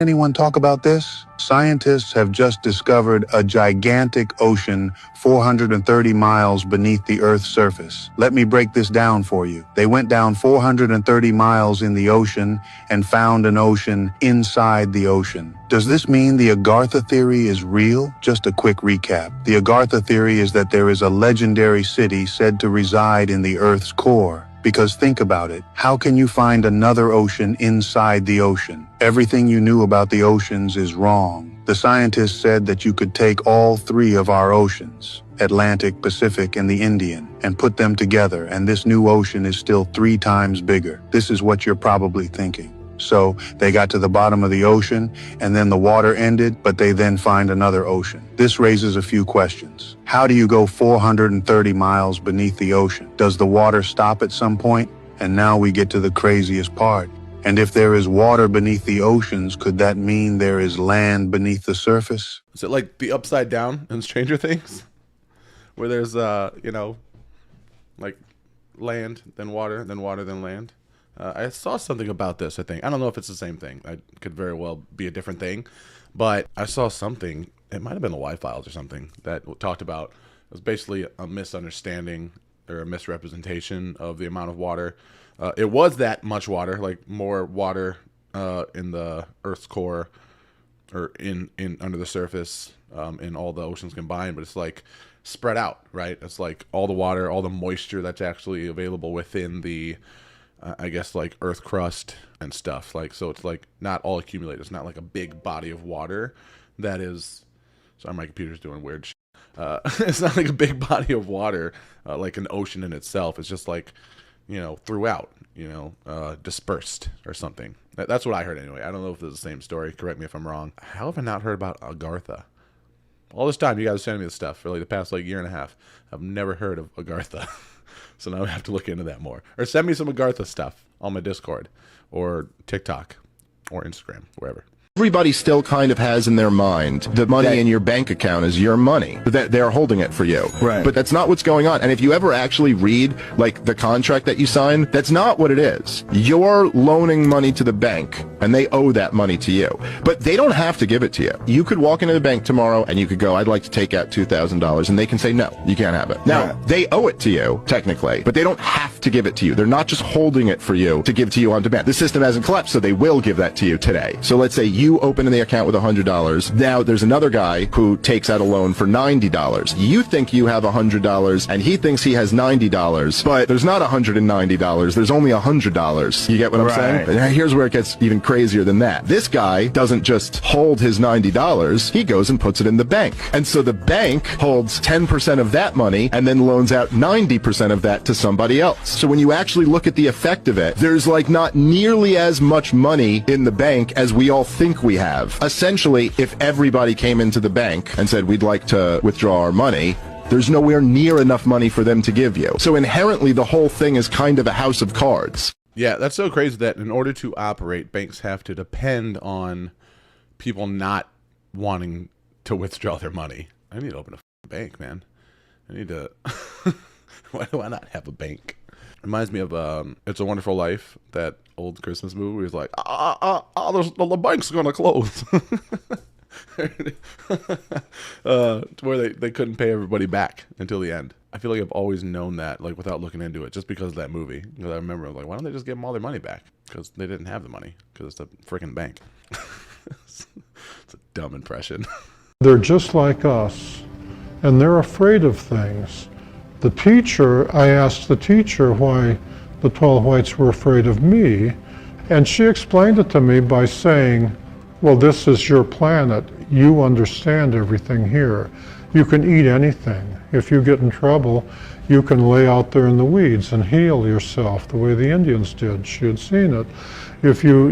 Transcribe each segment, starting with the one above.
Anyone talk about this? Scientists have just discovered a gigantic ocean 430 miles beneath the Earth's surface. Let me break this down for you. They went down 430 miles in the ocean and found an ocean inside the ocean. Does this mean the Agartha theory is real? Just a quick recap. The Agartha theory is that there is a legendary city said to reside in the Earth's core. Because think about it, how can you find another ocean inside the ocean? Everything you knew about the oceans is wrong. The scientists said that you could take all three of our oceans, Atlantic, Pacific, and the Indian, and put them together, and this new ocean is still 3 times bigger. This is what you're probably thinking. So they got to the bottom of the ocean, and then the water ended, but they then find another ocean. This raises a few questions. How do you go 430 miles beneath the ocean? Does the water stop at some point? And now we get to the craziest part. And if there is water beneath the oceans, could that mean there is land beneath the surface? Is it like the Upside Down in Stranger Things? Where there's, like land, then water, then water, then land? I saw something about this, I think. I don't know if it's the same thing. It could very well be a different thing. But I saw something, it might have been the Y-Files or something, that talked about, it was basically a misunderstanding or a misrepresentation of the amount of water. It was that much water, like more water in the Earth's core or in under the surface in all the oceans combined, but it's like spread out, right? It's like all the water, all the moisture that's actually available within the I guess like earth crust and stuff, like, so it's like not all accumulated. It's not like a big body of water that is, sorry, my computer's doing weird shit. It's not like a big body of water like an ocean in itself. It's just like, you know, throughout, you know, dispersed or something. That's what I heard anyway. I don't know if it's the same story. Correct me if I'm wrong. How have I not heard about Agartha? All this time you guys are sending me this stuff for like the past like year and a half. I've never heard of Agartha. So now I have to look into that more. Or send me some Agartha stuff on my Discord or TikTok or Instagram, wherever. Everybody still kind of has in their mind the money in your bank account is your money, that they're holding it for you. Right. But that's not what's going on. And if you ever actually read like the contract that you sign, that's not what it is. You're loaning money to the bank and they owe that money to you. But they don't have to give it to you. You could walk into the bank tomorrow and you could go, I'd like to take out $2,000, and they can say, no, you can't have it. Now, they owe it to you, technically, but they don't have to give it to you. They're not just holding it for you to give to you on demand. The system hasn't collapsed, so they will give that to you today. So let's say you open the account with $100. Now there's another guy who takes out a loan for $90. You think you have $100 and he thinks he has $90, but there's not $190. There's only $100. You get what I'm saying? And here's where it gets even crazier than that. This guy doesn't just hold his $90. He goes and puts it in the bank. And so the bank holds 10% of that money and then loans out 90% of that to somebody else. So when you actually look at the effect of it, there's like not nearly as much money in the bank as we all think we have. Essentially, if everybody came into the bank and said, we'd like to withdraw our money, there's nowhere near enough money for them to give you. So inherently, the whole thing is kind of a house of cards. Yeah, that's so crazy that in order to operate, banks have to depend on people not wanting to withdraw their money. I need to open a bank, man. I need to... Why do I not have a bank? Reminds me of It's a Wonderful Life, that old Christmas movie where he's like, the bank's gonna close. Where they couldn't pay everybody back until the end. I feel like I've always known that, like, without looking into it, just because of that movie. Because I remember, like, why don't they just give them all their money back? Because they didn't have the money, because it's a freaking bank. It's a dumb impression. They're just like us, and they're afraid of things. The teacher, I asked the teacher why the tall whites were afraid of me, and she explained it to me by saying, well, this is your planet. You understand everything here. You can eat anything. If you get in trouble, you can lay out there in the weeds and heal yourself the way the Indians did. She had seen it. If you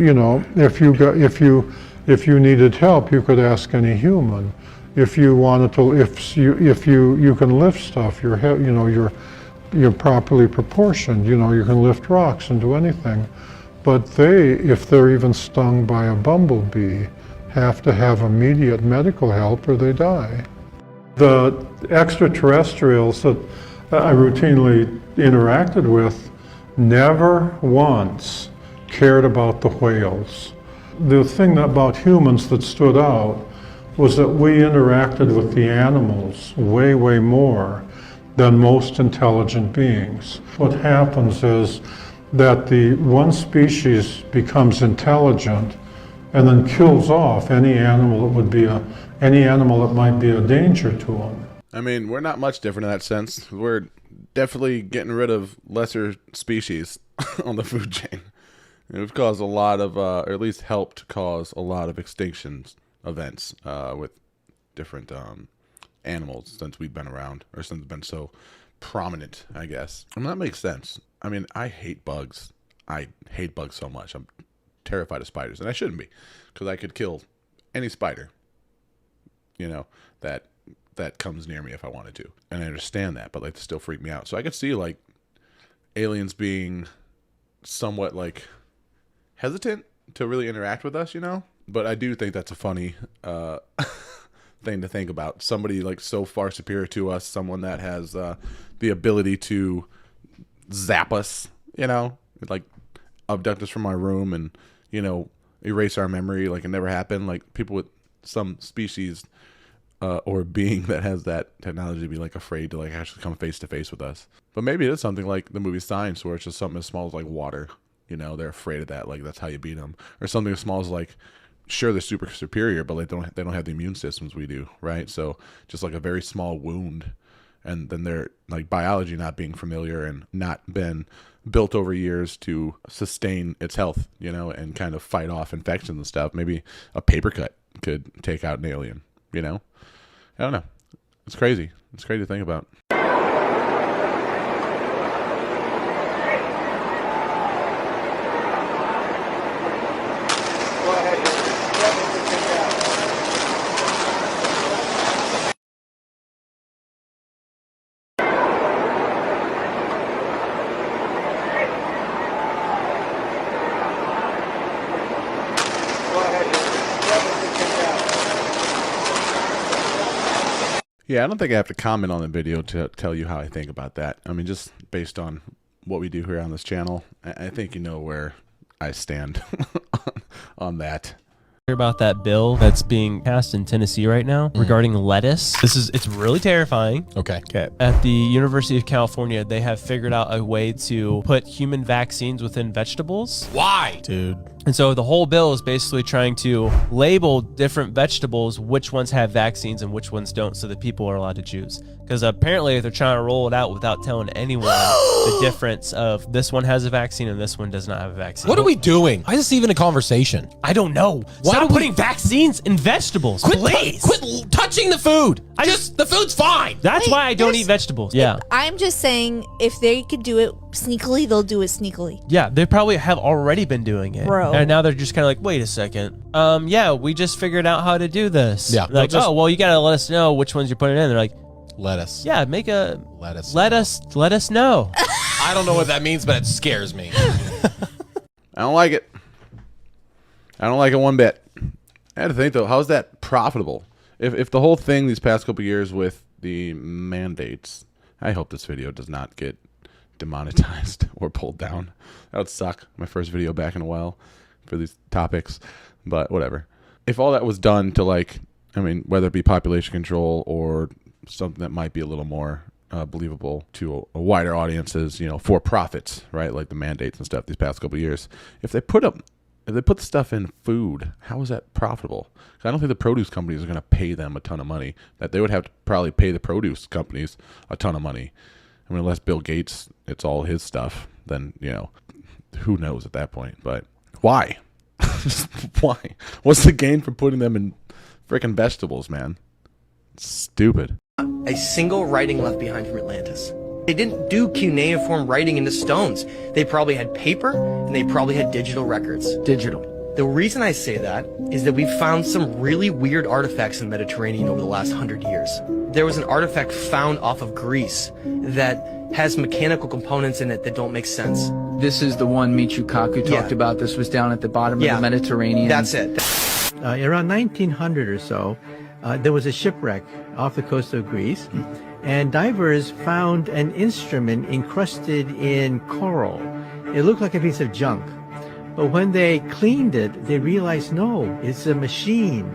needed help, you could ask any human. If you wanted to, if you can lift stuff, you're properly proportioned. You can lift rocks and do anything. But they, if they're even stung by a bumblebee, have to have immediate medical help or they die. The extraterrestrials that I routinely interacted with never once cared about the whales. the thing about humans that stood out was that we interacted with the animals way, way more than most intelligent beings. What happens is that the one species becomes intelligent and then kills off any animal that might be a danger to them. I mean, we're not much different in that sense. We're definitely getting rid of lesser species on the food chain. And we've caused a lot of, or at least helped cause a lot of extinctions events with different animals since we've been around, or since it's been so prominent, I guess. I mean, that makes sense. I mean, I hate bugs. I hate bugs so much. I'm terrified of spiders, and I shouldn't be, because I could kill any spider, you know, that comes near me if I wanted to. And I understand that, but like, they still freak me out. So I could see like aliens being somewhat like hesitant to really interact with us, you know? But I do think that's a funny thing to think about. Somebody like so far superior to us, someone that has the ability to zap us, you know, like abduct us from our room and, you know, erase our memory like it never happened. Like people with some species or being that has that technology to be like afraid to like actually come face to face with us. But maybe it is something like the movie Signs, where it's just something as small as like water. You know, they're afraid of that. Like that's how you beat them. Or something as small as like, sure, they're super superior, but like they don't have the immune systems we do, right? So just like a very small wound, and then they're like biology not being familiar and not been built over years to sustain its health, you know, and kind of fight off infections and stuff. Maybe a paper cut could take out an alien, you know? I don't know. It's crazy. It's crazy to think about. Yeah, I don't think I have to comment on the video to tell you how I think about that. I mean, just based on what we do here on this channel, I think you know where I stand on that. About that bill that's being passed in Tennessee right now regarding lettuce. It's really terrifying. Okay. At the University of California, they have figured out a way to put human vaccines within vegetables. Why? Dude. And so the whole bill is basically trying to label different vegetables, which ones have vaccines and which ones don't, so that people are allowed to choose. Because apparently they're trying to roll it out without telling anyone the difference of this one has a vaccine and this one does not have a vaccine. What are we doing? Why is this even a conversation? I don't know. Stop putting vaccines in vegetables, please. Quit touching the food. The food's fine. That's why I don't eat vegetables. Yeah. I'm just saying, if they could do it sneakily, they'll do it sneakily. Yeah, they probably have already been doing it. Bro. And now they're just kind of like, wait a second. Yeah, we just figured out how to do this. Yeah. Like, oh, well, you got to let us know which ones you're putting in. They're like, lettuce. yeah, make a lettuce. Let us know. I don't know what that means, but it scares me. I don't like it. I don't like it one bit. I had to think though, how's that profitable? If the whole thing these past couple years with the mandates, I hope this video does not get demonetized or pulled down. That would suck. My first video back in a while for these topics, but whatever. If all that was done to like, I mean, whether it be population control or something that might be a little more believable to a wider audiences, you know, for profits, right? Like the mandates and stuff these past couple of years. If they put the stuff in food, how is that profitable? 'Cause I don't think the produce companies are going to pay them a ton of money. That they would have to probably pay the produce companies a ton of money. I mean, unless Bill Gates, it's all his stuff, then, you know, who knows at that point. But why? Why? What's the gain from putting them in freaking vegetables, man? It's stupid. A single writing left behind from Atlantis. They didn't do cuneiform writing into stones. They probably had paper, and they probably had digital records. Digital. The reason I say that is that we found some really weird artifacts in the Mediterranean over the last 100 years. There was an artifact found off of Greece that has mechanical components in it that don't make sense. This is the one Michio Kaku talked about. This was down at the bottom of the Mediterranean. That's it. Around 1900 or so, there was a shipwreck off the coast of Greece, and divers found an instrument encrusted in coral. It looked like a piece of junk. But when they cleaned it, they realized, no, it's a machine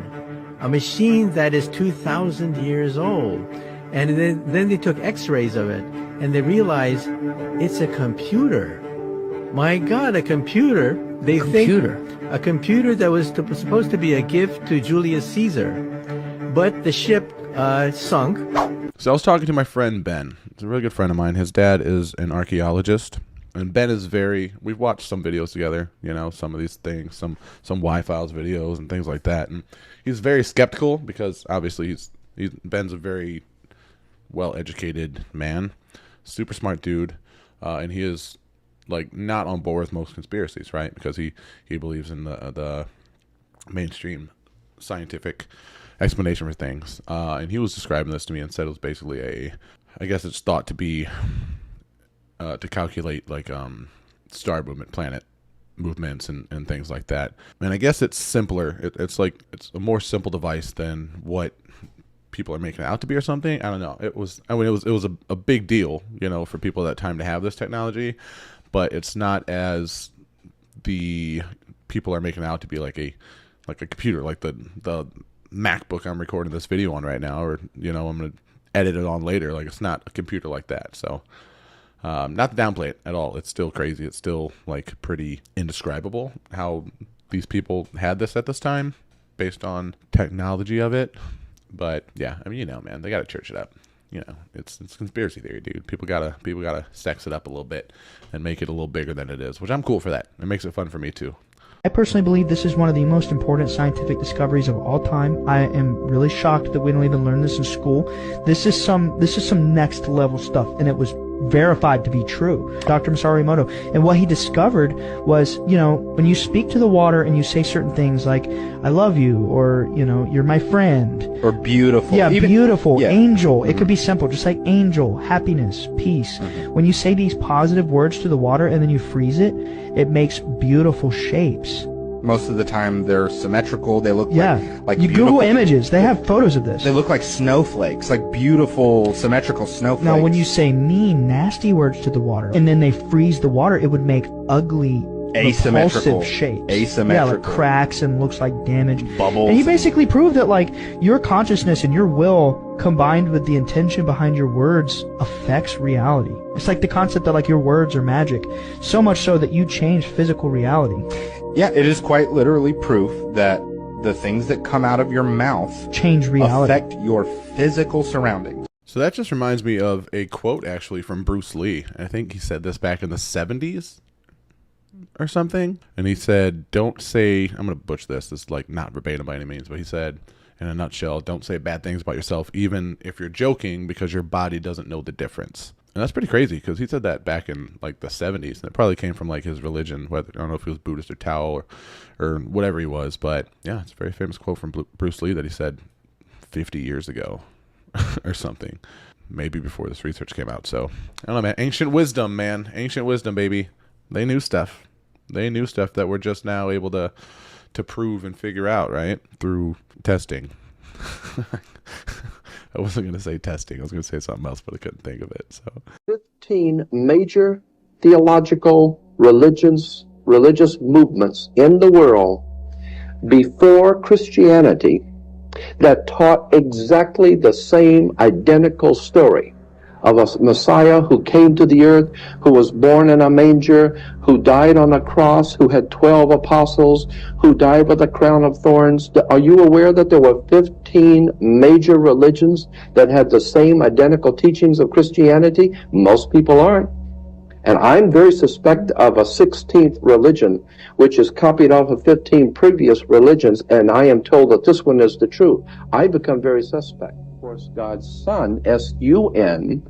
that is 2,000 years old. And then they took x-rays of it, and they realized it's a computer. My God, a computer. They think a computer that was supposed to be a gift to Julius Caesar. But the ship sunk. So I was talking to my friend Ben. He's a really good friend of mine. His dad is an archaeologist. And Ben is we've watched some videos together, you know, some of these things, some Y-Files videos and things like that. And he's very skeptical because obviously Ben's a very well-educated man, super smart dude. And he is like not on board with most conspiracies, right? Because he believes in the mainstream scientific explanation for things. And he was describing this to me and said it was basically I guess it's thought to be to calculate like star movement, planet movements, and things like that. And I guess it's simpler. It's a more simple device than what people are making it out to be or something. I don't know. It was a big deal, you know, for people at that time to have this technology, but it's not as the people are making it out to be like a computer, like the MacBook I'm recording this video on right now, or, you know, I'm going to edit it on later. Like, it's not a computer like that. So not to downplay it at all. It's still crazy. It's still like pretty indescribable how these people had this at this time based on technology of it. But yeah, I mean, you know, man, they got to church it up. You know, it's conspiracy theory, dude. People gotta sex it up a little bit and make it a little bigger than it is, which I'm cool for that. It makes it fun for me too. I personally believe this is one of the most important scientific discoveries of all time. I am really shocked that we don't even learn this in school. This is some next level stuff, and it was verified to be true. Dr. Masaru Emoto, and what he discovered was, you know, when you speak to the water and you say certain things like, I love you, or, you know, you're my friend. Or beautiful. Yeah, beautiful, yeah. Angel. It could be simple, just like angel, happiness, peace. When you say these positive words to the water and then you freeze it, it makes beautiful shapes. Most of the time they're symmetrical. They look like you Google images. They have photos of this. They look like snowflakes, like beautiful symmetrical snowflakes. Now, when you say mean, nasty words to the water, and then they freeze the water, it would make ugly, asymmetrical shapes. Asymmetrical. Yeah, like cracks and looks like damage. Bubbles. And he basically proved that, like, your consciousness and your will combined with the intention behind your words affects reality. It's like the concept that, like, your words are magic. So much so that you change physical reality. Yeah, it is quite literally proof that the things that come out of your mouth change reality, affect your physical surroundings. So that just reminds me of a quote actually from Bruce Lee. I think he said this back in the 70s or something. And he said, don't say, I'm going to butcher this. This is like not verbatim by any means, but he said, in a nutshell, don't say bad things about yourself, even if you're joking, because your body doesn't know the difference. And that's pretty crazy because he said that back in like the 70s. And it probably came from like his religion, whether I don't know if he was Buddhist or Tao or whatever he was. But yeah, it's a very famous quote from Bruce Lee that he said 50 years ago or something, maybe before this research came out. So I don't know, man. Ancient wisdom, man. Ancient wisdom, baby. They knew stuff. They knew stuff that we're just now able to prove and figure out, right? Through testing. I wasn't going to say testing. I was going to say something else, but I couldn't think of it. So 15 major theological religious movements in the world before Christianity that taught exactly the same identical story of a Messiah who came to the earth, who was born in a manger, who died on a cross, who had 12 apostles, who died with a crown of thorns. Are you aware that there were 15 major religions that had the same identical teachings of Christianity? Most people aren't. And I'm very suspect of a 16th religion, which is copied off of 15 previous religions, and I am told that this one is the truth. I become very suspect. Of course, God's Son, S-U-N,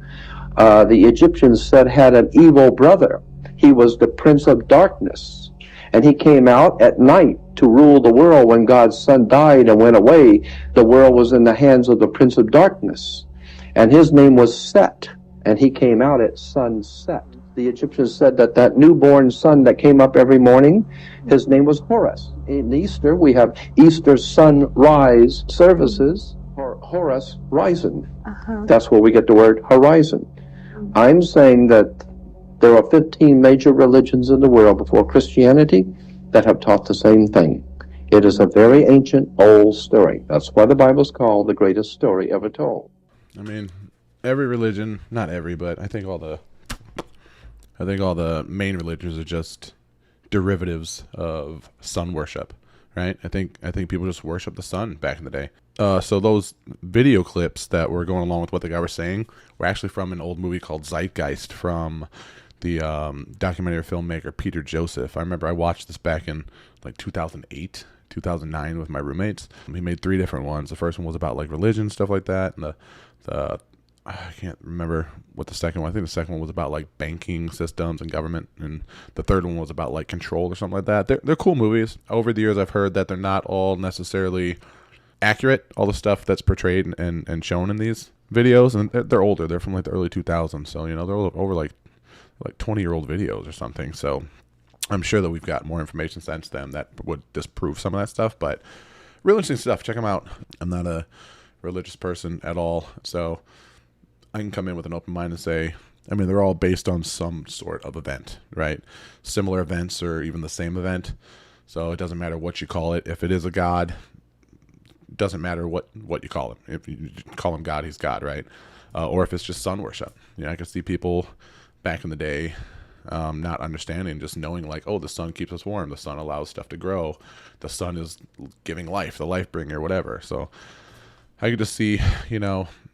the Egyptians said had an evil brother. He was the Prince of Darkness, and he came out at night to rule the world. When God's Son died and went away, the world was in the hands of the Prince of Darkness, and his name was Set, and he came out at sunset. The Egyptians said that that newborn son that came up every morning, his name was Horus. In Easter, we have Easter sunrise services, or Horus Rising. That's where we get the word horizon. I'm saying that there are 15 major religions in the world before Christianity that have taught the same thing. It is a very ancient, old story. That's why the Bible's called the greatest story ever told. I mean, every religion, not every, but I think all the main religions are just derivatives of sun worship, right? I think people just worship the sun back in the day. So those video clips that were going along with what the guy was saying were actually from an old movie called Zeitgeist from the documentary filmmaker Peter Joseph. I remember I watched this back in like 2008, 2009 with my roommates. He made 3 different ones. The first one was about like religion, stuff like that, and the I can't remember what the second one. I think the second one was about like banking systems and government, and the third one was about like control or something like that. They're cool movies. Over the years, I've heard that they're not all necessarily accurate. All the stuff that's portrayed and shown in these videos, and they're older. They're from like the early 2000s, so they're over like 20-year-old videos or something. So I'm sure that we've got more information since then that would disprove some of that stuff. But real interesting stuff. Check them out. I'm not a religious person at all, so I can come in with an open mind and say, I mean, they're all based on some sort of event, right? Similar events or even the same event. So it doesn't matter what you call it. If it is a God, it doesn't matter what you call him. If you call him God, he's God, right? Or if it's just sun worship. I can see people back in the day not understanding, just knowing like, oh, the sun keeps us warm. The sun allows stuff to grow. The sun is giving life, the life bringer, whatever. So I could just see,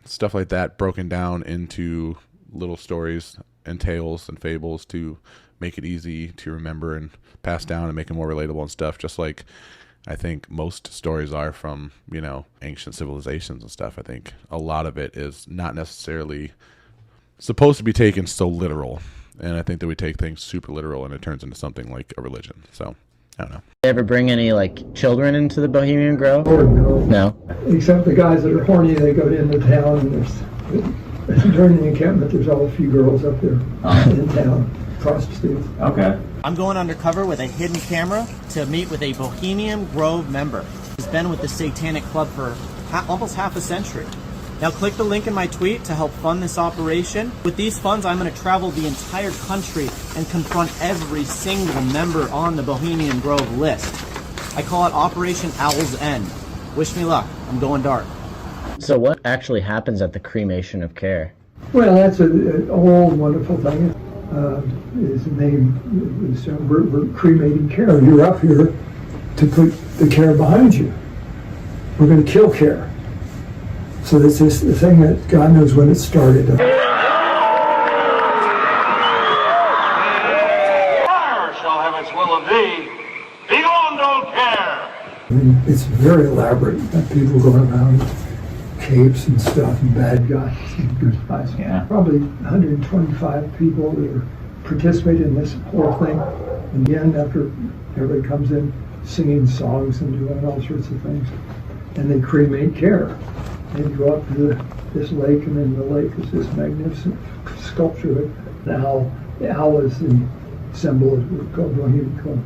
stuff like that broken down into little stories and tales and fables to make it easy to remember and pass down and make it more relatable and stuff, just like I think most stories are from, ancient civilizations and stuff. I think a lot of it is not necessarily supposed to be taken so literal, and I think that we take things super literal and it turns into something like a religion. So I don't know. They ever bring any like children into the Bohemian Grove? No. Except the guys that are horny, they go into town, and during the encampment, there's all a few girls up there in town, prostitutes. Okay. I'm going undercover with a hidden camera to meet with a Bohemian Grove member. He's been with the Satanic Club for almost half a century. Now click the link in my tweet to help fund this operation. With these funds, I'm going to travel the entire country and confront every single member on the Bohemian Grove list. I call it Operation Owl's End. Wish me luck. I'm going dark. So what actually happens at the cremation of care? Well, that's an old, wonderful thing. His name is we're cremating care. You're up here to put the care behind you. We're going to kill care. So this is the thing that God knows when it started. Fire shall have its will of thee. Begone, don't care. I mean, it's very elaborate. People going around with capes and stuff, and bad guys and good guys. Yeah. Probably 125 people that are participating in this whole thing. And again, after everybody comes in singing songs and doing all sorts of things, and they cremate care. They go up to this lake, and in the lake is this magnificent sculpture. Now, the owl is the symbol of called Bohemian Grove.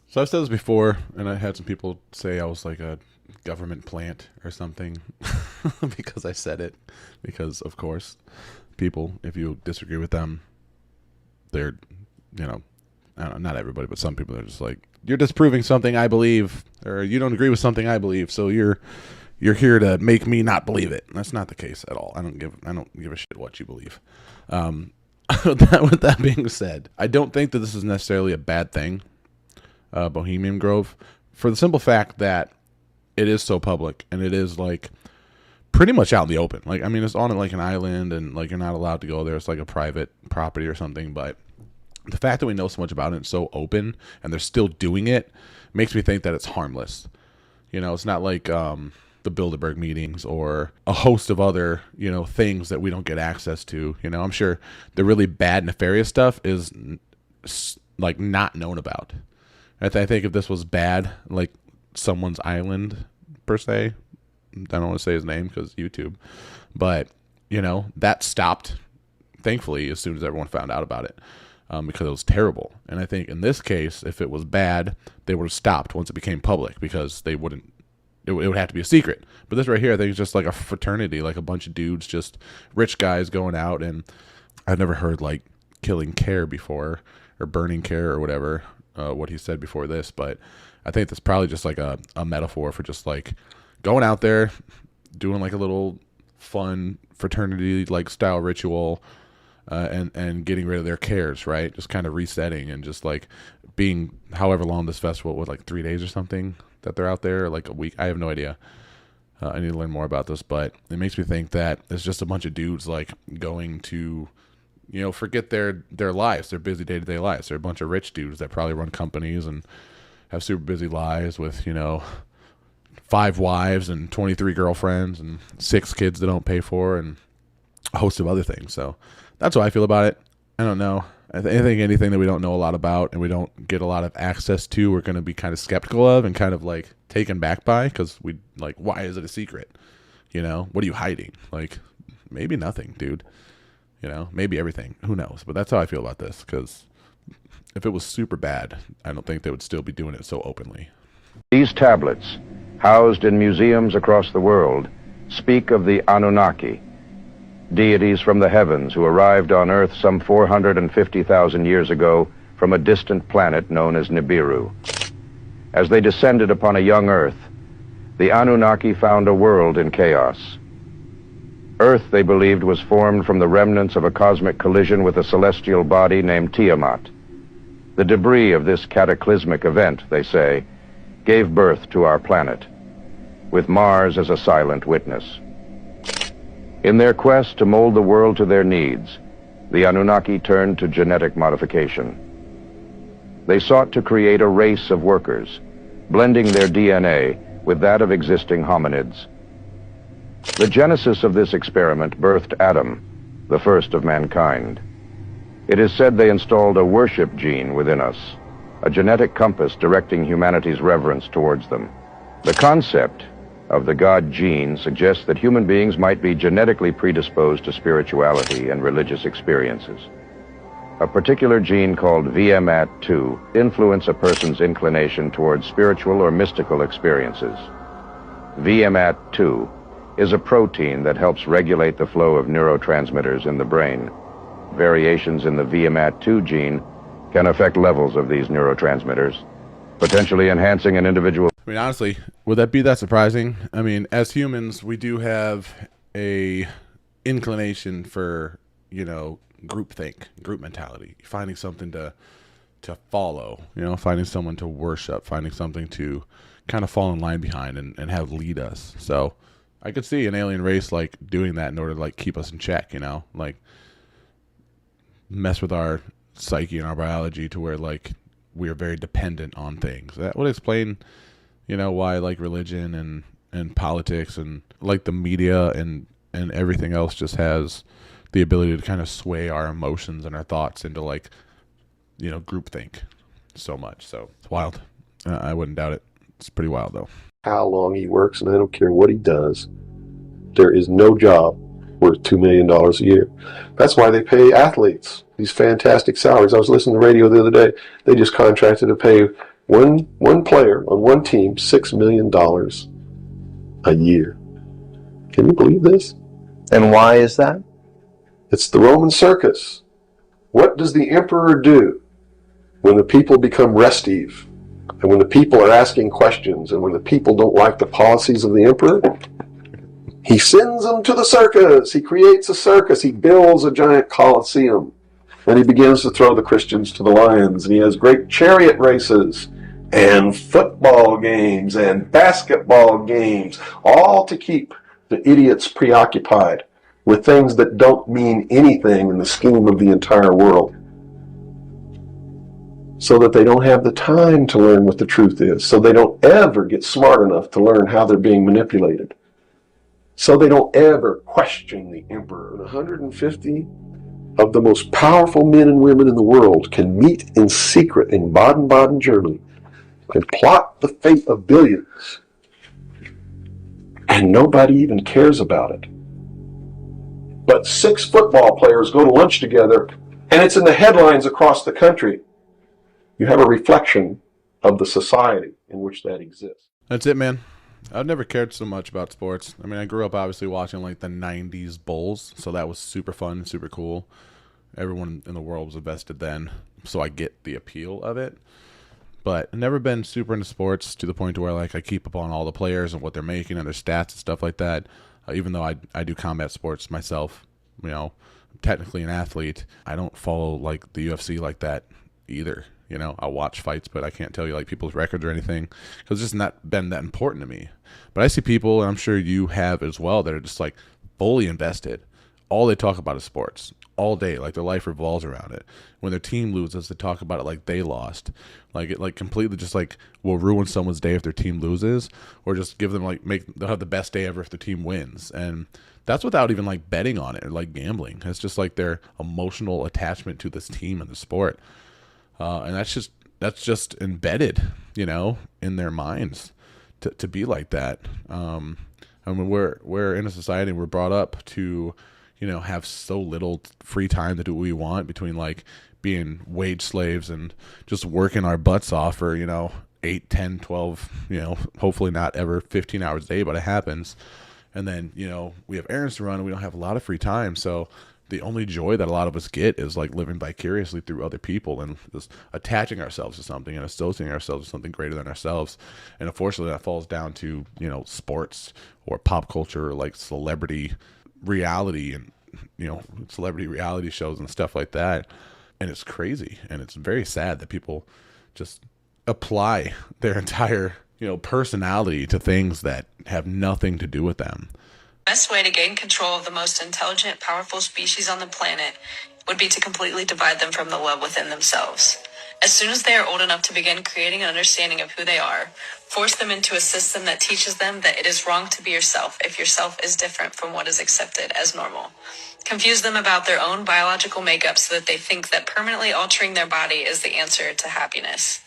So I've said this before, and I had some people say I was like a government plant or something because I said it. Because, of course, people, if you disagree with them, they're, I don't know, not everybody, but some people are just like, you're disproving something I believe, or you don't agree with something I believe, so you're here to make me not believe it. That's not the case at all. I don't give a shit what you believe. With that being said, I don't think that this is necessarily a bad thing, Bohemian Grove, for the simple fact that it is so public and it is like pretty much out in the open. Like, I mean, it's on like an island, and like you're not allowed to go there. It's like a private property or something. But the fact that we know so much about it and it's so open, and they're still doing it, makes me think that it's harmless. It's not like the Bilderberg meetings or a host of other, things that we don't get access to. I'm sure the really bad, nefarious stuff is like not known about. I think if this was bad, like someone's island per se, I don't want to say his name because YouTube, but that stopped thankfully as soon as everyone found out about it, because it was terrible. And I think in this case, if it was bad, they would have stopped once it became public, because they wouldn't. It would have to be a secret. But this right here, I think, is just like a fraternity, like a bunch of dudes, just rich guys going out. And I've never heard like killing care before, or burning care or whatever. what he said before this, but I think that's probably just like a metaphor for just like going out there, doing like a little fun fraternity like style ritual, and getting rid of their cares, right? Just kind of resetting and just like being however long this festival was, like 3 days or something that they're out there, like a week. I have no idea. I need to learn more about this, but it makes me think that it's just a bunch of dudes like going to, you know, forget their lives, their busy day-to-day lives. They're a bunch of rich dudes that probably run companies and have super busy lives with, you know, 5 wives and 23 girlfriends and 6 kids they don't pay for and a host of other things. So that's how I feel about it. I don't know. I think anything that we don't know a lot about and we don't get a lot of access to, we're going to be kind of skeptical of and kind of like taken back by, because we like, why is it a secret? You know, what are you hiding? Like, maybe nothing, dude. You know, maybe everything. Who knows? But that's how I feel about this, because if it was super bad, I don't think they would still be doing it so openly. These tablets, housed in museums across the world, speak of the Anunnaki, deities from the heavens who arrived on Earth some 450,000 years ago from a distant planet known as Nibiru. As they descended upon a young Earth, the Anunnaki found a world in chaos. Earth, they believed, was formed from the remnants of a cosmic collision with a celestial body named Tiamat. The debris of this cataclysmic event, they say, gave birth to our planet, with Mars as a silent witness. In their quest to mold the world to their needs, the Anunnaki turned to genetic modification. They sought to create a race of workers, blending their DNA with that of existing hominids. The genesis of this experiment birthed Adam, the first of mankind. It is said they installed a worship gene within us, a genetic compass directing humanity's reverence towards them. The concept of the God gene suggests that human beings might be genetically predisposed to spirituality and religious experiences. A particular gene called VMAT2 influences a person's inclination towards spiritual or mystical experiences. VMAT2 is a protein that helps regulate the flow of neurotransmitters in the brain. Variations in the VMAT2 gene can affect levels of these neurotransmitters, potentially enhancing an individual. I mean, honestly, would that be that surprising? I mean, as humans, we do have a inclination for, you know, groupthink, group mentality, finding something to follow, you know, finding someone to worship, finding something to kind of fall in line behind and have lead us. So I could see an alien race like doing that in order to like keep us in check, you know, like mess with our psyche and our biology to where like we are very dependent on things. That would explain, you know, why like religion and politics and like the media and everything else just has the ability to kind of sway our emotions and our thoughts into like, you know, groupthink so much. So it's wild. I wouldn't doubt it. It's pretty wild though. How long he works, and I don't care what he does. There is no job worth $2 million a year. That's why they pay athletes these fantastic salaries. I was listening to the radio the other day. They just contracted to pay one player on one team $6 million a year. Can you believe this? And why is that? It's the Roman circus. What does the emperor do when the people become restive? And when the people are asking questions, and when the people don't like the policies of the emperor? He sends them to the circus. He creates a circus. He builds a giant coliseum. And he begins to throw the Christians to the lions. And he has great chariot races and football games and basketball games, all to keep the idiots preoccupied with things that don't mean anything in the scheme of the entire world, so that they don't have the time to learn what the truth is, so they don't ever get smart enough to learn how they're being manipulated, so they don't ever question the emperor. 150 of the most powerful men and women in the world can meet in secret in Baden-Baden, Germany, and plot the fate of billions, and nobody even cares about it. But 6 football players go to lunch together, and it's in the headlines across the country. You have a reflection of the society in which that exists. That's it, man. I've never cared so much about sports. I mean, I grew up obviously watching like the 90s Bulls, so that was super fun and super cool. Everyone in the world was invested then, so I get the appeal of it. but I've never been super into sports to the point to where like I keep up on all the players and what they're making and their stats and stuff like that. Even though I do combat sports myself, you know, I'm technically an athlete. I don't follow like the UFC like that either. You know, I'll watch fights, but I can't tell you like people's records or anything because it's just not been that important to me. But I see people, and I'm sure you have as well, that are just like fully invested. All they talk about is sports all day. Like their life revolves around it. When their team loses, they talk about it like they lost. Like it like completely just like will ruin someone's day if their team loses, or just give them like they'll have the best day ever if their team wins. And that's without even like betting on it or like gambling. It's just like their emotional attachment to this team and the sport. And that's just embedded, you know, in their minds to be like that. I mean, we're in a society, we're brought up to, you know, have so little free time to do what we want, between like being wage slaves and just working our butts off for, you know, 8, 10, 12, you know, hopefully not ever 15 hours a day, but it happens. And then, you know, we have errands to run and we don't have a lot of free time. So the only joy that a lot of us get is like living vicariously through other people and just attaching ourselves to something and associating ourselves with something greater than ourselves. And unfortunately that falls down to, you know, sports or pop culture, or like celebrity reality and, you know, celebrity reality shows and stuff like that. And it's crazy. And it's very sad that people just apply their entire, you know, personality to things that have nothing to do with them. Best way to gain control of the most intelligent, powerful species on the planet would be to completely divide them from the love within themselves. As soon as they are old enough to begin creating an understanding of who they are, force them into a system that teaches them that it is wrong to be yourself if yourself is different from what is accepted as normal. Confuse them about their own biological makeup so that they think that permanently altering their body is the answer to happiness.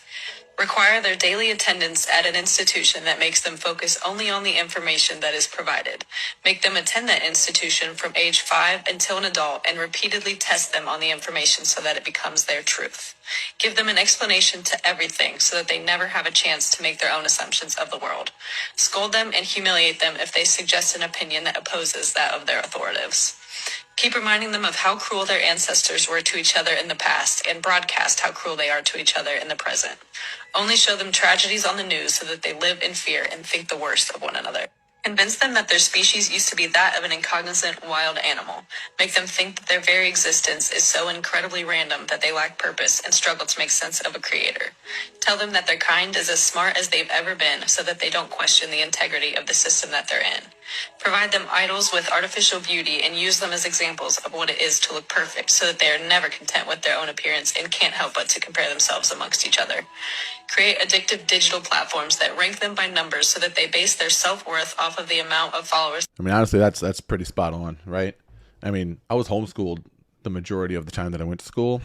Require their daily attendance at an institution that makes them focus only on the information that is provided. Make them attend that institution from age 5 until an adult and repeatedly test them on the information so that it becomes their truth. Give them an explanation to everything so that they never have a chance to make their own assumptions of the world. Scold them and humiliate them if they suggest an opinion that opposes that of their authorities. Keep reminding them of how cruel their ancestors were to each other in the past and broadcast how cruel they are to each other in the present. Only show them tragedies on the news so that they live in fear and think the worst of one another. Convince them that their species used to be that of an incognizant wild animal. Make them think that their very existence is so incredibly random that they lack purpose and struggle to make sense of a creator. Tell them that their kind is as smart as they've ever been so that they don't question the integrity of the system that they're in. Provide them idols with artificial beauty and use them as examples of what it is to look perfect so that they are never content with their own appearance and can't help but to compare themselves amongst each other. Create addictive digital platforms that rank them by numbers so that they base their self-worth off of the amount of followers. I mean, honestly, that's pretty spot on, right? I mean, I was homeschooled the majority of the time that I went to school,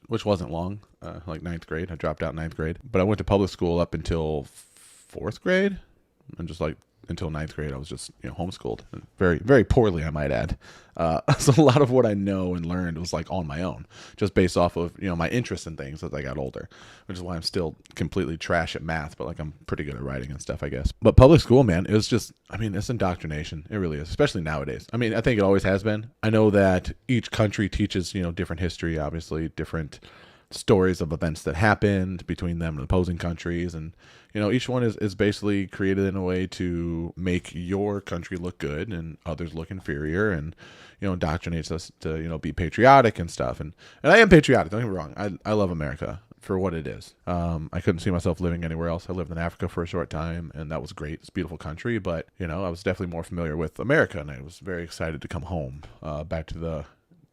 which wasn't long, like 9th grade. I dropped out 9th grade. But I went to public school up until 4th grade, and just like until 9th grade, I was just, you know, homeschooled, very, very poorly, I might add. So a lot of what I know and learned was like on my own, just based off of, you know, my interest in things as I got older, which is why I'm still completely trash at math, but like I'm pretty good at writing and stuff, I guess. But public school, man, it was just, I mean, it's indoctrination. It really is, especially nowadays. I mean, I think it always has been. I know that each country teaches, you know, different history, obviously, different stories of events that happened between them and opposing countries, and you know, each one is basically created in a way to make your country look good and others look inferior, and you know, indoctrinates us to, you know, be patriotic and stuff. And I am patriotic, don't get me wrong. I love America for what it is. I couldn't see myself living anywhere else. I lived in Africa for a short time, and that was great. It's a beautiful country, but you know, I was definitely more familiar with America, and I was very excited to come home, back to the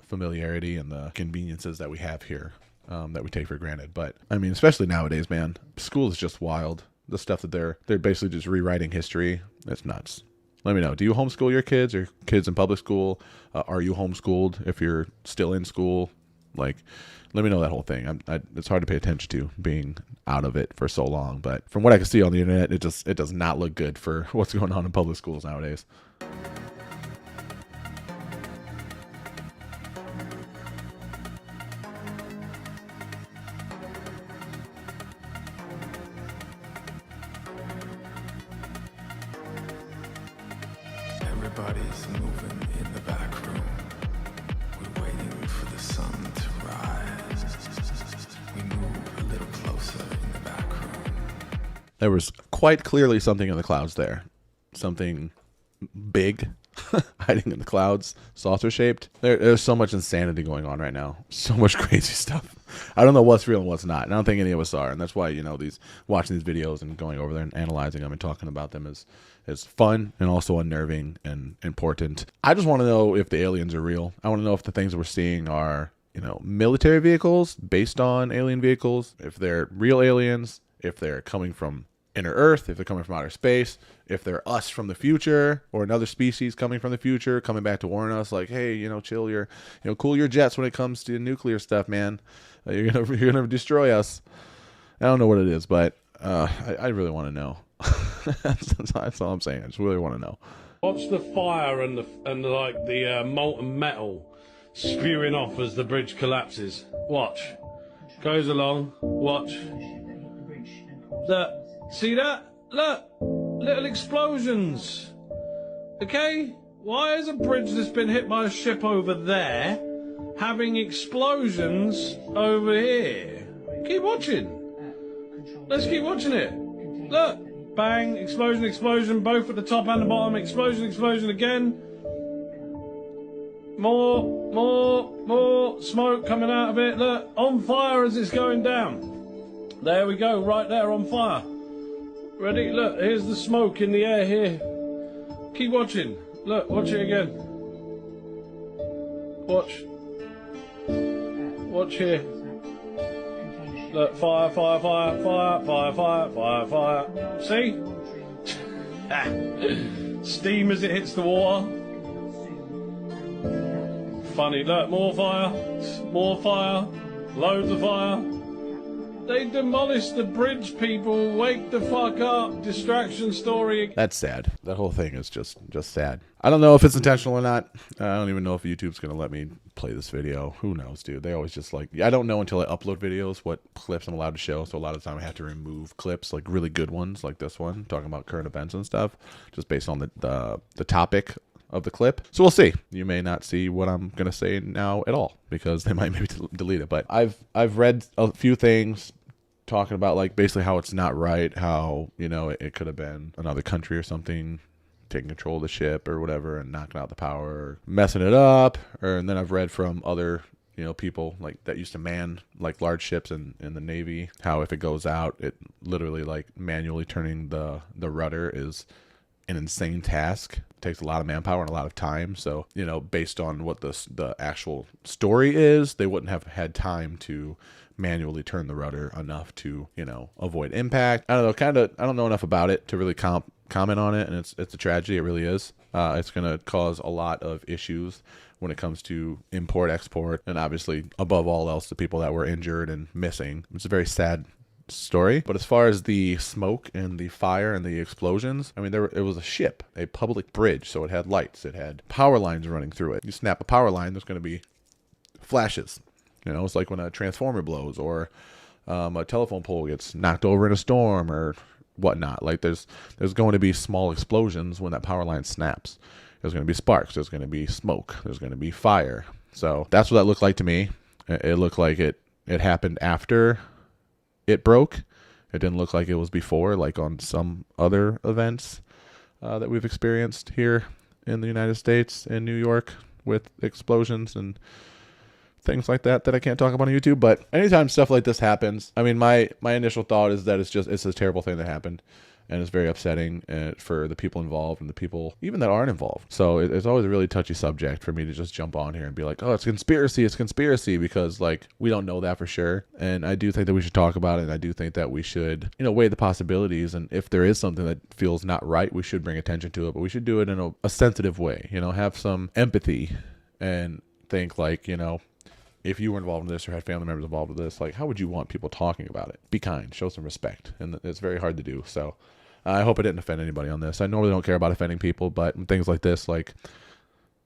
familiarity and the conveniences that we have here. That we take for granted. But I mean, especially nowadays, man, school is just wild. The stuff that they're basically just rewriting history. It's nuts. Let me know. Do you homeschool your kids, or kids in public school? Are you homeschooled if you're still in school? Like, let me know that whole thing. It's hard to pay attention to being out of it for so long. But from what I can see on the internet, it does not look good for what's going on in public schools nowadays. Everybody's moving in the back room. We're waiting for the sun to rise. We move a little closer in the back room. There was quite clearly something in the clouds there. Something big hiding in the clouds, saucer shaped. There's so much insanity going on right now. So much crazy stuff. I don't know what's real and what's not. And I don't think any of us are. And that's why, you know, watching these videos and going over there and analyzing them and talking about them is fun and also unnerving and important. I just want to know if the aliens are real. I want to know if the things we're seeing are, you know, military vehicles based on alien vehicles, if they're real aliens, if they're coming from inner Earth, if they're coming from outer space, if they're us from the future or another species coming from the future, coming back to warn us like, hey, you know, cool your jets when it comes to nuclear stuff, man. You're gonna destroy us. I don't know what it is, but I really want to know. That's all I'm saying. I just really want to know. Watch the fire and the molten metal spewing off as the bridge collapses. Watch. Goes along. Watch. Look. See that? Look. Little explosions. Okay? Why is a bridge that's been hit by a ship over there having explosions over here? Keep watching. Let's keep watching it. Look. Bang. Explosion, explosion. Both at the top and the bottom. Explosion, explosion again. More smoke coming out of it. Look. On fire as it's going down. There we go. Right there on fire. Ready? Look, here's the smoke in the air here. Keep watching. Look, watch it again. Watch. Watch here. Look, fire, fire, fire, fire, fire, fire, fire, fire. See? Steam as it hits the water. Funny. Look, more fire. More fire. Loads of fire. They demolished the bridge, people. Wake the fuck up. Distraction story. That's sad. That whole thing is just sad. I don't know if it's intentional or not. I don't even know if YouTube's going to let me play this video. Who knows, dude? They always just like... I don't know until I upload videos what clips I'm allowed to show. So a lot of the time I have to remove clips, like really good ones, like this one, talking about current events and stuff, just based on the topic of the clip. So we'll see. You may not see what I'm going to say now at all because they might maybe delete it. But I've read a few things talking about like basically how it's not right, how, you know, it could have been another country or something taking control of the ship or whatever and knocking out the power or messing it up. And then I've read from other, you know, people like that used to man like large ships in the Navy, how if it goes out, it literally like manually turning the rudder is an insane task. It takes a lot of manpower and a lot of time. So, you know, based on what the actual story is, they wouldn't have had time to manually turn the rudder enough to, you know, avoid impact. I don't know, I don't know enough about it to really comment on it, and it's a tragedy. It really is. It's going to cause a lot of issues when it comes to import, export, and obviously above all else, the people that were injured and missing. It's a very sad story. But as far as the smoke and the fire and the explosions, I mean, it was a ship, a public bridge, so it had lights, it had power lines running through it. You snap a power line, there's going to be flashes. You know, it's like when a transformer blows or a telephone pole gets knocked over in a storm or whatnot. Like there's going to be small explosions when that power line snaps. There's going to be sparks. There's going to be smoke. There's going to be fire. So that's what that looked like to me. It looked like it happened after it broke. It didn't look like it was before, like on some other events that we've experienced here in the United States, in New York, with explosions and things like that I can't talk about on YouTube. But anytime stuff like this happens, I mean, my initial thought is that it's a terrible thing that happened, and it's very upsetting for the people involved and the people even that aren't involved. So it's always a really touchy subject for me to just jump on here and be like, oh, it's conspiracy, because like we don't know that for sure. And I do think that we should talk about it, and I do think that we should, you know, weigh the possibilities, and if there is something that feels not right, we should bring attention to it, but we should do it in a sensitive way, you know, have some empathy and think like, you know, if you were involved in this or had family members involved with this, like, how would you want people talking about it? Be kind, show some respect. And it's very hard to do. So I hope I didn't offend anybody on this. I normally don't care about offending people, but in things like this, like,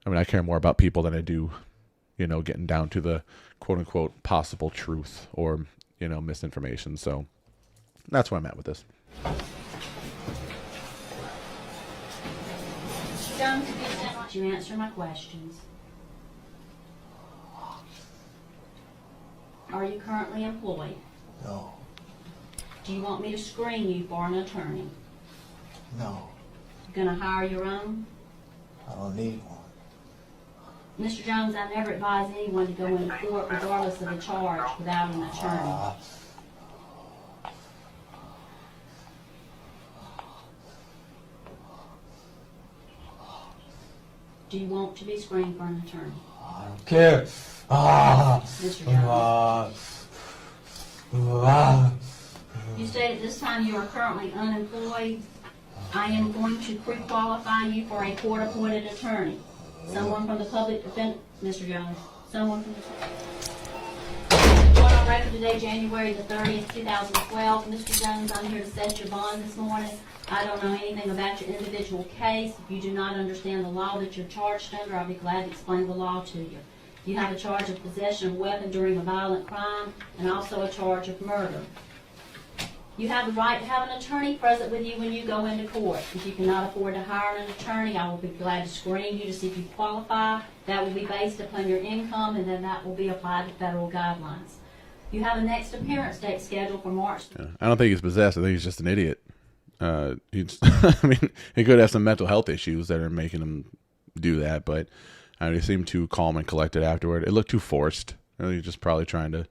I mean, I care more about people than I do, you know, getting down to the quote unquote possible truth or, you know, misinformation. So that's where I'm at with this. Did you answer my questions? Are you currently employed? No. Do you want me to screen you for an attorney? No, You gonna hire your own? I don't need one. Mr. Jones, I never advise anyone to go into court regardless of the charge without an attorney. Do you want to be screened for an attorney? I don't care. Mr. Jones. You state at this time you are currently unemployed. I am going to pre-qualify you for a court-appointed attorney. Someone from the public defense, Mr. Jones. Someone from the court on record today, January the 30th, 2012. Mr. Jones, I'm here to set your bond this morning. I don't know anything about your individual case. If you do not understand the law that you're charged under, I'll be glad to explain the law to you. You have a charge of possession of a weapon during a violent crime and also a charge of murder. You have the right to have an attorney present with you when you go into court. If you cannot afford to hire an attorney, I will be glad to screen you to see if you qualify. That will be based upon your income, and then that will be applied to federal guidelines. You have a next appearance date scheduled for March. I don't think he's possessed. I think he's just an idiot. He's, I mean, he could have some mental health issues that are making him do that, but he seemed too calm and collected afterward. It looked too forced. He's just probably trying to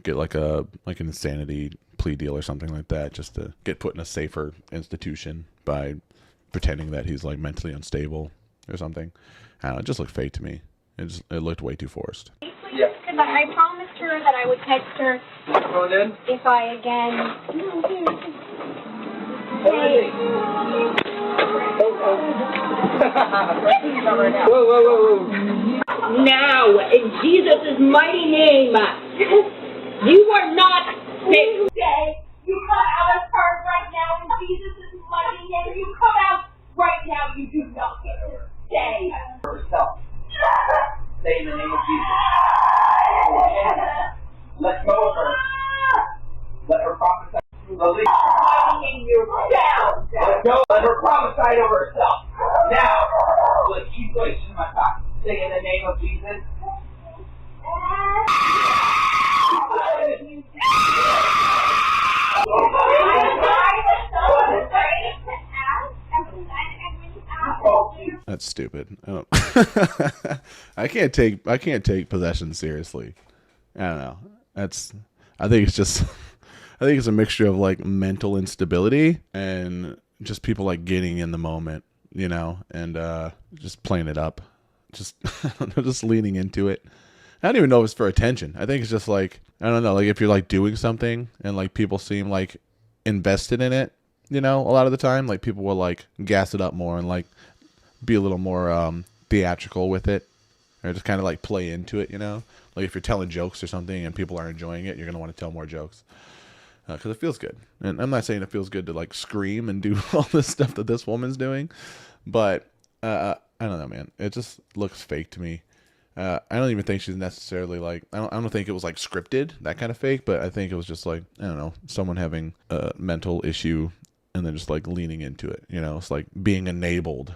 get like an insanity plea deal or something like that, just to get put in a safer institution by pretending that he's like mentally unstable or something. I don't know, it just looked fake to me. It looked way too forced. Yeah. Because I promised her that I would text her if I again. Whoa. Now, in Jesus' mighty name, you are not sick. You come out of her right now in Jesus' mighty name. You come out right now. You do not get to stay. Herself. Say in the name of Jesus. Let go of her. Let her prophesy. Release. You're down. Let go. Let her prophesy over herself. Now. Let's keep going. Say in the name of Jesus. That's stupid. I can't take possession seriously. I don't know. I think it's a mixture of like mental instability and just people like getting in the moment, you know, and just playing it up. Just just leaning into it. I don't even know if it's for attention. I think it's just like, I don't know, like if you're like doing something and like people seem like invested in it, you know, a lot of the time, like people will like gas it up more and like be a little more theatrical with it, or just kind of like play into it, you know, like if you're telling jokes or something and people are enjoying it, you're going to want to tell more jokes because it feels good. And I'm not saying it feels good to like scream and do all this stuff that this woman's doing, but I don't know, man. It just looks fake to me. I don't even think she's necessarily like, I don't think it was like scripted, that kind of fake, but I think it was just like, I don't know, someone having a mental issue and then just like leaning into it, you know, it's like being enabled.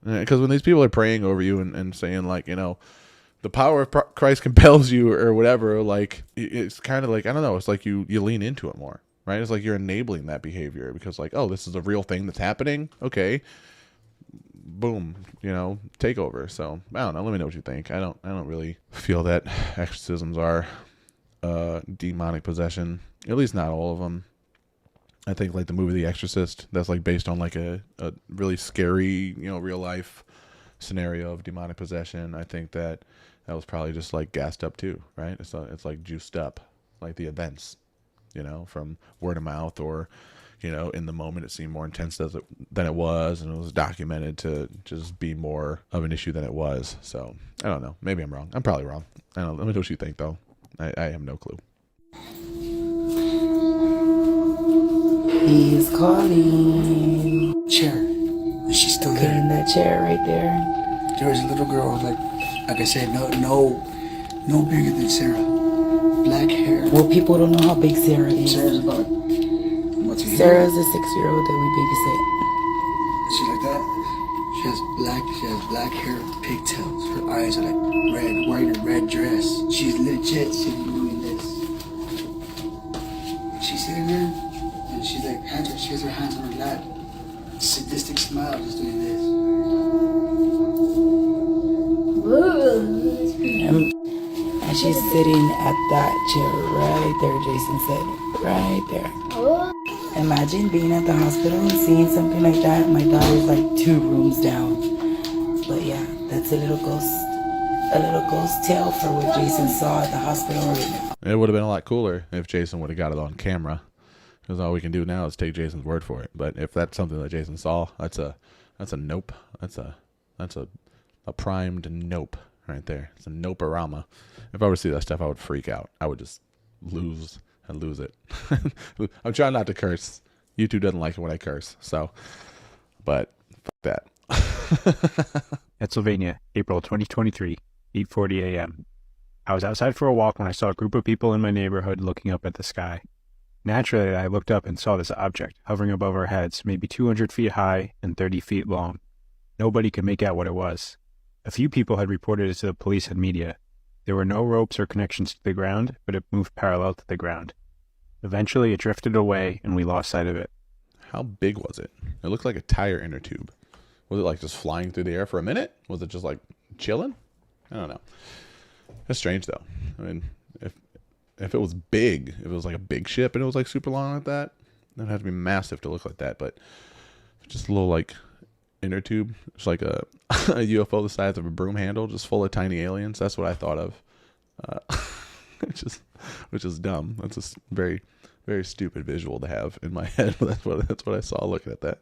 Because when these people are praying over you and saying like, you know, the power of Christ compels you or whatever, like it's kind of like, I don't know, it's like you lean into it more, right? It's like you're enabling that behavior because like, oh, this is a real thing that's happening. Okay. Boom, you know, take over. So I don't know. Let me know what you think. I don't really feel that exorcisms are demonic possession. At least not all of them. I think like the movie The Exorcist, that's like based on like a really scary, you know, real life scenario of demonic possession. I think that was probably just like gassed up too, right? It's like juiced up, like the events, you know, from word of mouth or, you know, in the moment it seemed more intense than it was, and it was documented to just be more of an issue than it was. So I don't know. Maybe I'm wrong. I'm probably wrong. I don't know. Let me know what you think though. I have no clue. He's calling. Chair. Is she still there? In that chair right there. There was a little girl, like I said, no bigger than Sarah. Black hair. Well, people don't know how big Sarah is. Sarah's about Sarah's a 6-year-old that we babysit. Is she like that? She has black hair, pigtails. Her eyes are like red, wearing a red dress. She's legit sitting doing this. She's sitting there. sadistic smile just doing this. And she's sitting at that chair right there, Jason said. Right there. Imagine being at the hospital and seeing something like that. My daughter's like 2 rooms down. But yeah, that's a little ghost tale for what Jason saw at the hospital room. It would have been a lot cooler if Jason would have got it on camera, because all we can do now is take Jason's word for it. But if that's something that Jason saw, that's a nope. That's a primed nope right there. It's a nope-orama. If I were to see that stuff, I would freak out. I would just lose it. I'm trying not to curse. YouTube doesn't like it when I curse, so. But fuck that. Pennsylvania, April 2023, 8:40 a.m. I was outside for a walk when I saw a group of people in my neighborhood looking up at the sky. Naturally, I looked up and saw this object hovering above our heads, maybe 200 feet high and 30 feet long. Nobody could make out what it was. A few people had reported it to the police and media. There were no ropes or connections to the ground, but it moved parallel to the ground. Eventually, it drifted away, and we lost sight of it. How big was it? It looked like a tire inner tube. Was it like just flying through the air for a minute? Was it just like chilling? I don't know. That's strange though. I mean, if it was big, if it was like a big ship and it was like super long like that, it'd have to be massive to look like that. But just a little like inner tube, just like a UFO the size of a broom handle, just full of tiny aliens. That's what I thought of. Which is dumb. That's a very, very stupid visual to have in my head. That's what I saw looking at that.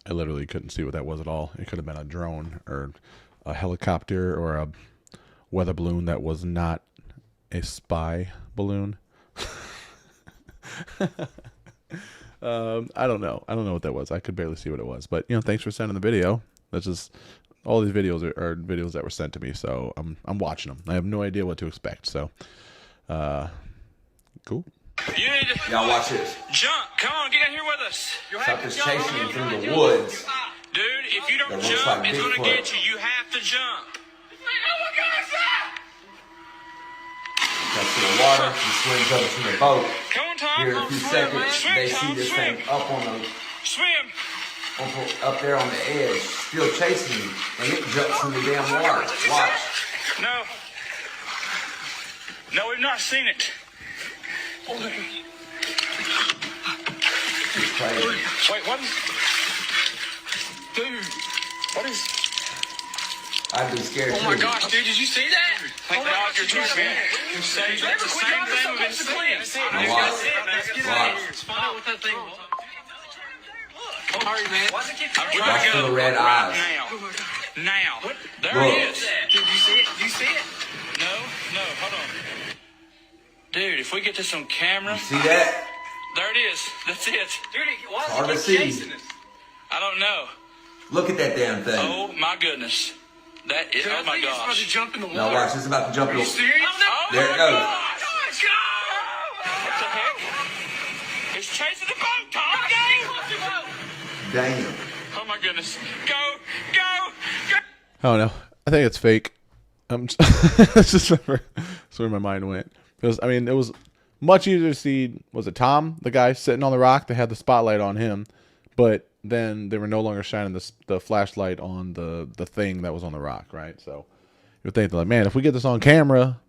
I literally couldn't see what that was at all. It could have been a drone or a helicopter or a weather balloon that was not a spy balloon. I don't know. I don't know what that was. I could barely see what it was. But, thanks for sending the video. That's just, all these videos are videos that were sent to me, so I'm watching them. I have no idea what to expect, so cool. You need to watch this. Jump. Come on, get in here with us. Something's chasing you through the woods. Dude, if you don't jump, like it's going to Bigfoot. get you. You have to jump. Comes to the water, he swims up to the boat. Come on, Tom. Here in a few seconds, they see this thing up on the up there on the edge, still chasing you, and it jumps in the damn water. Watch. No, we've not seen it. It's crazy. Wait, what? Dude, what is? I'd be scared too. Oh my gosh, dude, did you see that? Thank God you're too big. It's the same thing we've been seeing. Watch. Let's find out what that thing was. Sorry, man. Watch for the red eyes. Now. There Look. it is. Dude, you see it? Do you see it? No, hold on. Dude, if we get this on camera. You see that? There it is. That's it. Dude, why Hard to is it keep see. chasing us? I don't know. Look at that damn thing. Oh my goodness. That is, oh my gosh. It's about to jump in the water. Now watch, it's about to jump in the water. Serious? There it goes. Let's go! What the heck? It's chasing the boat, Tom. Go! Damn. Oh my goodness. Go! I don't know. I think it's fake. That's just where my mind went. Because, I mean, it was much easier to see, was it Tom, the guy sitting on the rock? They had the spotlight on him, but then they were no longer shining the flashlight on the thing that was on the rock, right? So you're thinking, like, man, if we get this on camera,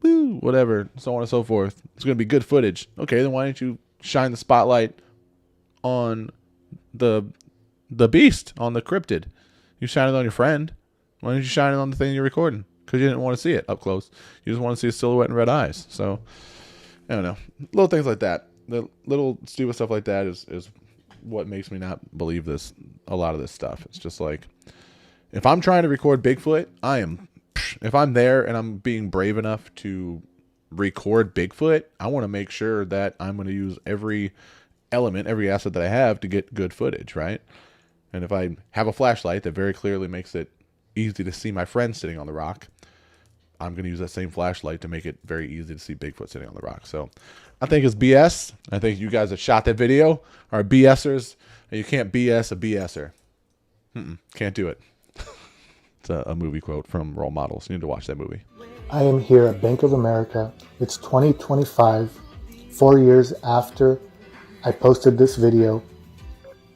woo, whatever, so on and so forth, it's going to be good footage. Okay, then why didn't you shine the spotlight on the beast, on the cryptid? You shine it on your friend. Why didn't you shine it on the thing you're recording? Because you didn't want to see it up close. You just want to see a silhouette and red eyes. So, I don't know. Little things like that. The little stupid stuff like that is what makes me not believe a lot of this stuff. It's just like, if I'm trying to record Bigfoot, if I'm there and I'm being brave enough to record Bigfoot, I want to make sure that I'm going to use every element, every asset that I have to get good footage, right? And if I have a flashlight that very clearly makes it easy to see my friend sitting on the rock, I'm going to use that same flashlight to make it very easy to see Bigfoot sitting on the rock. So I think it's BS. I think you guys that shot that video are BSers, and you can't BS a BSer. Can't do it. It's a movie quote from Role Models. You need to watch that movie. I am here at Bank of America. It's 2025, 4 years after I posted this video.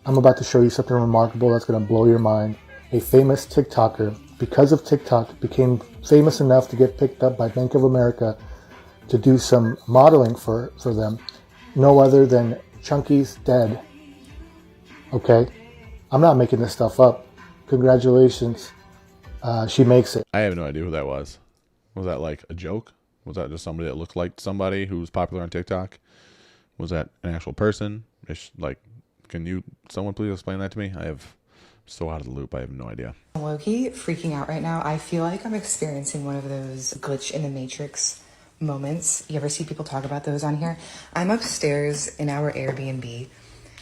I'm about to show you something remarkable that's going to blow your mind. A famous TikToker, because of TikTok, became famous enough to get picked up by Bank of America to do some modeling for them. No other than Chunky's Dead. Okay? I'm not making this stuff up. Congratulations. She makes it. I have no idea who that was. Was that like a joke? Was that just somebody that looked like somebody who was popular on TikTok? Was that an actual person? Can someone please explain that to me? I have so out of the loop. I have no idea. Low-key freaking out right now. I feel like I'm experiencing one of those glitch in the Matrix moments. You ever see people talk about those on here? I'm upstairs in our Airbnb.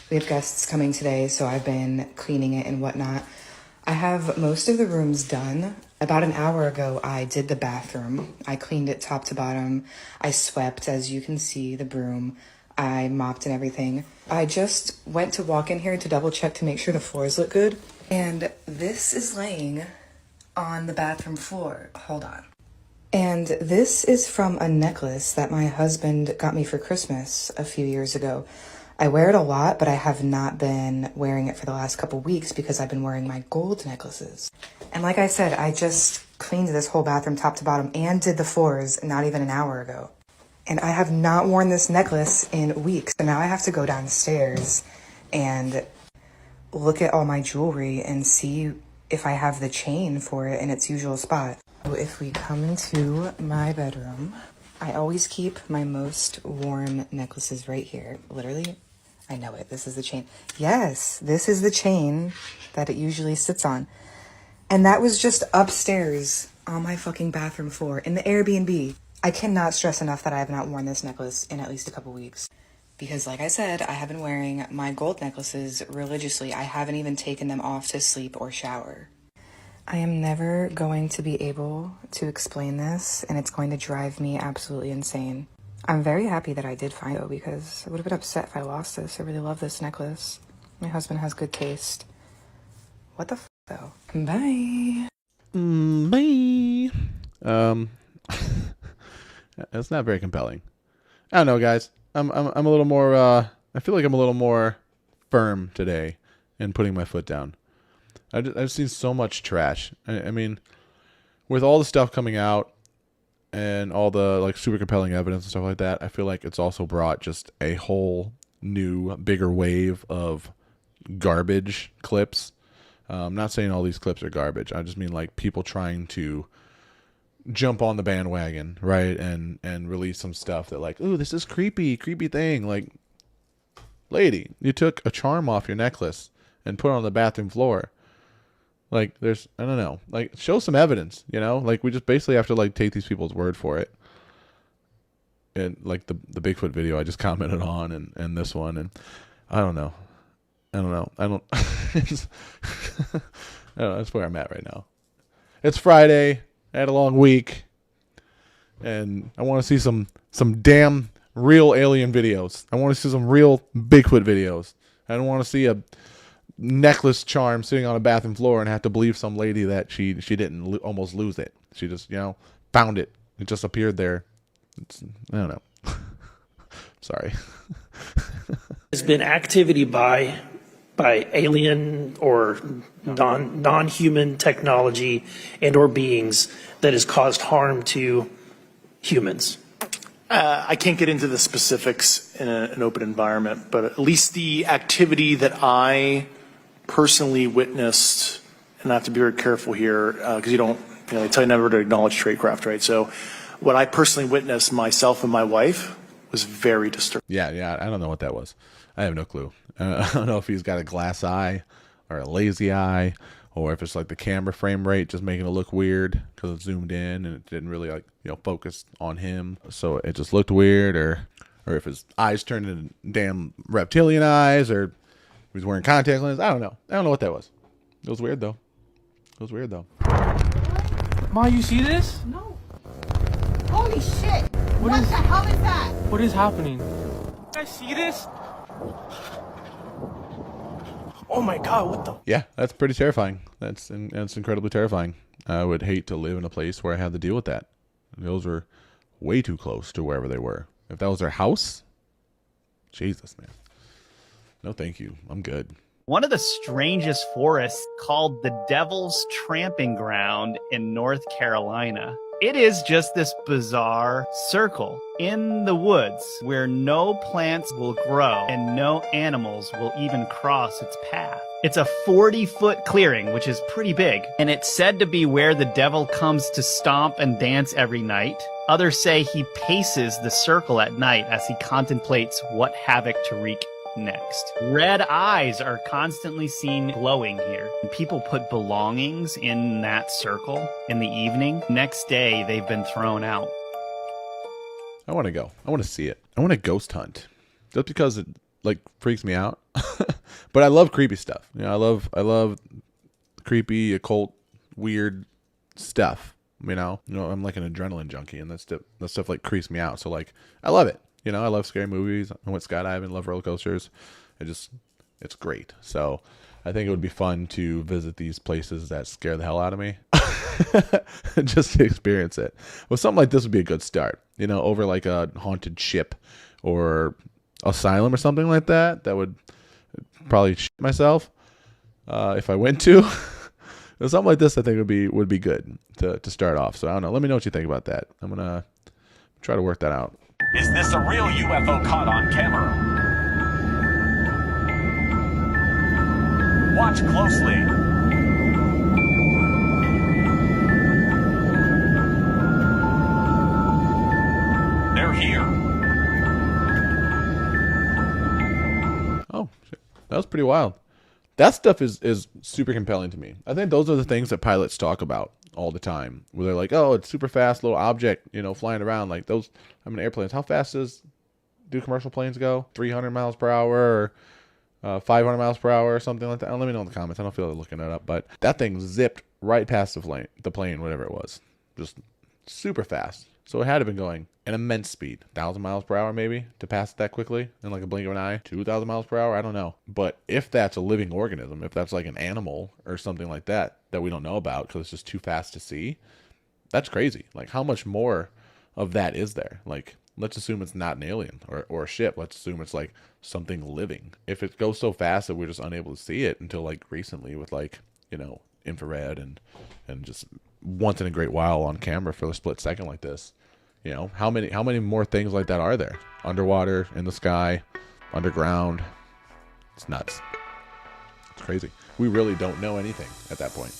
We have guests coming today, so I've been cleaning it and whatnot. I have most of the rooms done. About an hour ago, I did the bathroom. I cleaned it top to bottom. I swept, as you can see, the broom. I mopped and everything. I just went to walk in here to double check to make sure the floors look good. And this is laying on the bathroom floor. Hold on. And this is from a necklace that my husband got me for Christmas a few years ago. I wear it a lot, but I have not been wearing it for the last couple weeks because I've been wearing my gold necklaces. And like I said, I just cleaned this whole bathroom top to bottom and did the floors not even an hour ago. And I have not worn this necklace in weeks. So now I have to go downstairs and look at all my jewelry and see if I have the chain for it in its usual spot. So if we come into my bedroom, I always keep my most worn necklaces right here. Literally, I know it. This is the chain. Yes, this is the chain that it usually sits on. And that was just upstairs on my fucking bathroom floor in the Airbnb. I cannot stress enough that I have not worn this necklace in at least a couple weeks. Because like I said, I have been wearing my gold necklaces religiously. I haven't even taken them off to sleep or shower. I am never going to be able to explain this, and it's going to drive me absolutely insane. I'm very happy that I did find it, because I would have been upset if I lost this. I really love this necklace. My husband has good taste. What the f*** though? Bye. Bye. That's not very compelling. I don't know, guys. I'm a little more. I feel like I'm a little more firm today in putting my foot down. I've seen so much trash. I mean, with all the stuff coming out and all the like super compelling evidence and stuff like that, I feel like it's also brought just a whole new, bigger wave of garbage clips. I'm not saying all these clips are garbage. I just mean like people trying to jump on the bandwagon, right? And release some stuff that like, ooh, this is creepy thing. Like, lady, you took a charm off your necklace and put it on the bathroom floor. Like, I don't know. Like, show some evidence, you know? Like, we just basically have to, like, take these people's word for it. And, like, the Bigfoot video I just commented on and this one. And I don't know. I don't know. That's where I'm at right now. It's Friday. I had a long week. And I want to see some damn real alien videos. I want to see some real Bigfoot videos. I don't want to see a necklace charm sitting on a bathroom floor and have to believe some lady that she didn't almost lose it. She just, found it. It just appeared there. I don't know. Sorry. There's been activity by alien or non-human technology and or beings that has caused harm to humans. I can't get into the specifics in an open environment, but at least the activity that I personally witnessed, and I have to be very careful here because they tell you never to acknowledge tradecraft, right? So what I personally witnessed, myself and my wife, was very disturbing. Yeah, I don't know what that was. I have no clue. I don't know if he's got a glass eye or a lazy eye or if it's like the camera frame rate just making it look weird because it zoomed in and it didn't really like, you know, focus on him, so it just looked weird, or if his eyes turned into damn reptilian eyes, or he was wearing contact lenses. I don't know what that was. It was weird though. Ma, you see this? No. Holy shit! What the hell is that? What is happening? You guys see this? Oh my god, what the? Yeah, that's pretty terrifying. That's incredibly terrifying. I would hate to live in a place where I had to deal with that. Those were way too close to wherever they were. If that was their house, Jesus, man. No, thank you. I'm good. One of the strangest forests called the Devil's Tramping Ground in North Carolina. It is just this bizarre circle in the woods where no plants will grow and no animals will even cross its path. It's a 40-foot clearing, which is pretty big, and it's said to be where the devil comes to stomp and dance every night. Others say he paces the circle at night as he contemplates what havoc to wreak next. Red eyes are constantly seen glowing here. People put belongings in that circle in the evening. Next day, they've been thrown out. I want to go. I want to see it. I want to ghost hunt. Just because it like freaks me out. But I love creepy stuff. You know, I love creepy, occult, weird stuff. You know, I'm like an adrenaline junkie, and that stuff like creeps me out. So like, I love it. You know, I love scary movies. I went skydiving, love roller coasters. It's great. So I think it would be fun to visit these places that scare the hell out of me. Just to experience it. Well, something like this would be a good start. You know, over like a haunted ship or asylum or something like that. That would probably shit myself if I went to. Something like this I think would be good to start off. So I don't know. Let me know what you think about that. I'm going to try to work that out. Is this a real UFO caught on camera? Watch closely. They're here. Oh, shit. That was pretty wild. That stuff is super compelling to me. I think those are the things that pilots talk about all the time, where they're like, oh, it's super fast little object, you know, flying around. Like those, airplanes. How fast do commercial planes go? 300 miles per hour or 500 miles per hour or something like that? Let me know in the comments. I don't feel like looking it up, but that thing zipped right past the plane, whatever it was. Just super fast. So it had to have been going an immense speed, 1,000 miles per hour maybe, to pass it that quickly in like a blink of an eye. 2,000 miles per hour, I don't know. But if that's a living organism, if that's like an animal or something like that we don't know about because it's just too fast to see, that's crazy. Like, how much more of that is there? Like, let's assume it's not an alien or a ship. Let's assume it's like something living. If it goes so fast that we're just unable to see it until like recently with like, you know, infrared and just once in a great while on camera for a split second like this. You know, how many more things like that are there? Underwater, in the sky, underground. It's nuts. It's crazy. We really don't know anything at that point.